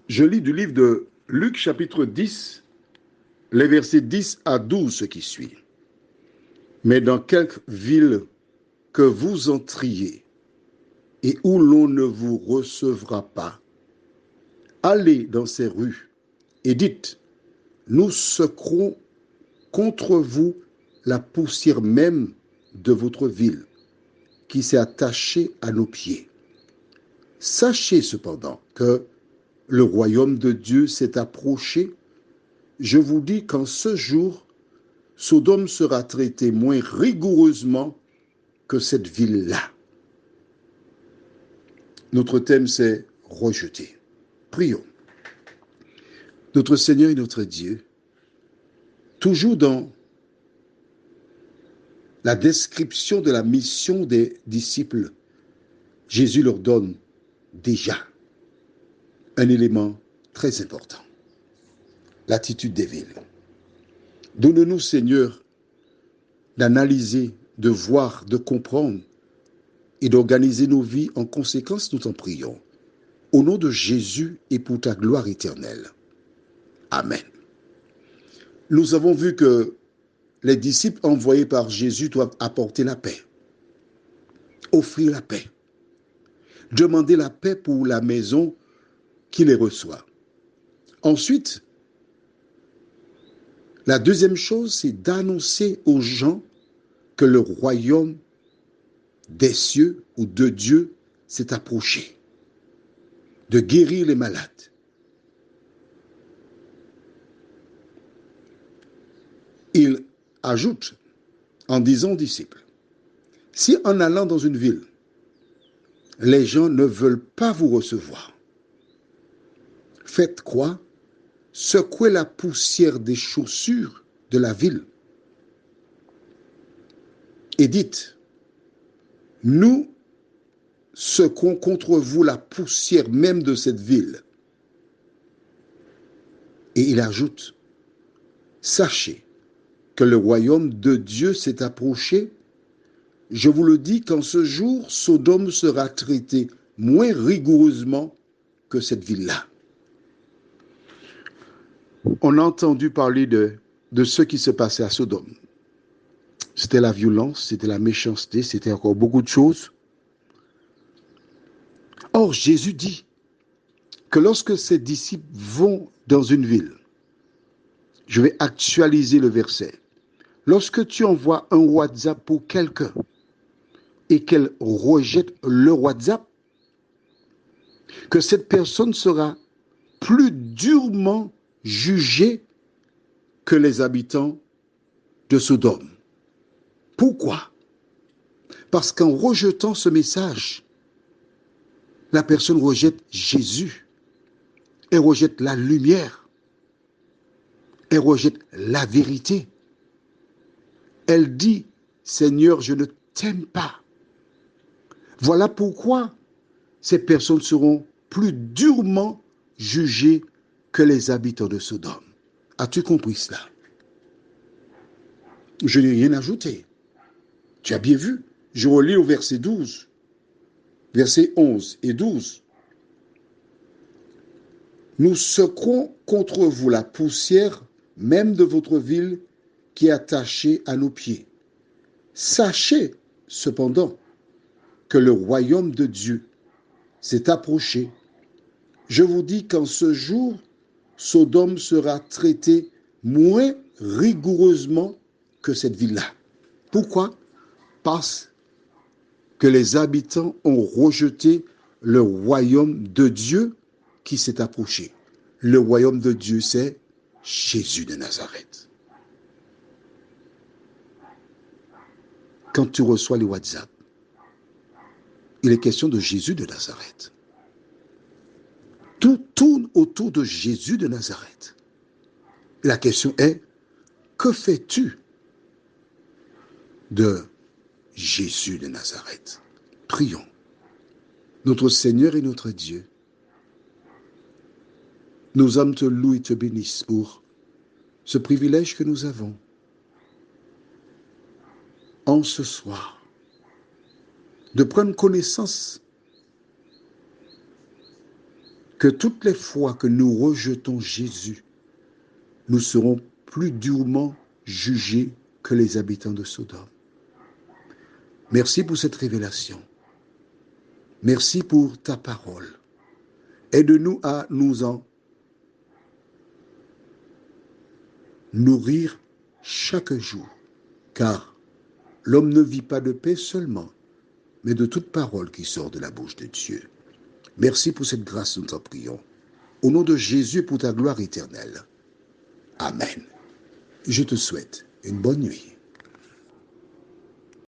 Je lis du livre de Luc chapitre 10, les versets 10 à 12, ce qui suit. Mais dans quelque ville que vous entriez et où l'on ne vous recevra pas, allez dans ces rues et dites, nous secouerons contre vous la poussière même de votre ville qui s'est attachée à nos pieds. Sachez cependant que le royaume de Dieu s'est approché. Je vous dis qu'en ce jour, Sodome sera traitée moins rigoureusement que cette ville-là. Notre thème, c'est rejeter. Prions. Notre Seigneur et notre Dieu, toujours dans la description de la mission des disciples, Jésus leur donne déjà un élément très important, l'attitude des villes. Donne-nous, Seigneur, d'analyser, de voir, de comprendre et d'organiser nos vies en conséquence, nous t'en prions. Au nom de Jésus et pour ta gloire éternelle. Amen. Nous avons vu que les disciples envoyés par Jésus doivent apporter la paix, offrir la paix, demander la paix pour la maison qui les reçoit. Ensuite, la deuxième chose, c'est d'annoncer aux gens que le royaume des cieux ou de Dieu s'est approché, de guérir les malades. Il ajoute en disant aux disciples, si en allant dans une ville, les gens ne veulent pas vous recevoir, faites quoi? Secouez la poussière des chaussures de la ville et dites, nous secouons contre vous la poussière même de cette ville. Et il ajoute, sachez que le royaume de Dieu s'est approché. Je vous le dis qu'en ce jour, Sodome sera traité moins rigoureusement que cette ville-là. On a entendu parler de ce qui se passait à Sodome. C'était la violence, c'était la méchanceté, c'était encore beaucoup de choses. Or, Jésus dit que lorsque ses disciples vont dans une ville, je vais actualiser le verset, lorsque tu envoies un WhatsApp pour quelqu'un et qu'elle rejette le WhatsApp, que cette personne sera plus durement jugée que les habitants de Sodome. Pourquoi? Parce qu'en rejetant ce message, la personne rejette Jésus, elle rejette la lumière, elle rejette la vérité. Elle dit, Seigneur, je ne t'aime pas. Voilà pourquoi ces personnes seront plus durement jugées que les habitants de Sodome. As-tu compris cela? Je n'ai rien ajouté. Tu as bien vu. Je relis au verset 12, versets 11 et 12. Nous secouons contre vous la poussière même de votre ville qui est attachée à nos pieds. Sachez cependant que le royaume de Dieu s'est approché. Je vous dis qu'en ce jour, Sodome sera traité moins rigoureusement que cette ville-là. Pourquoi? Parce que les habitants ont rejeté le royaume de Dieu qui s'est approché. Le royaume de Dieu, c'est Jésus de Nazareth. Quand tu reçois les WhatsApp, il est question de Jésus de Nazareth. Tout tourne autour de Jésus de Nazareth. La question est, que fais-tu de Jésus de Nazareth? Prions. Notre Seigneur et notre Dieu, nos âmes te louent et te bénissent pour ce privilège que nous avons en ce soir de prendre connaissance que toutes les fois que nous rejetons Jésus, nous serons plus durement jugés que les habitants de Sodome. Merci pour cette révélation. Merci pour ta parole. Aide-nous à nous en nourrir chaque jour, car l'homme ne vit pas de paix seulement, mais de toute parole qui sort de la bouche de Dieu. Merci pour cette grâce, nous t'en prions. Au nom de Jésus, pour ta gloire éternelle. Amen. Je te souhaite une bonne nuit.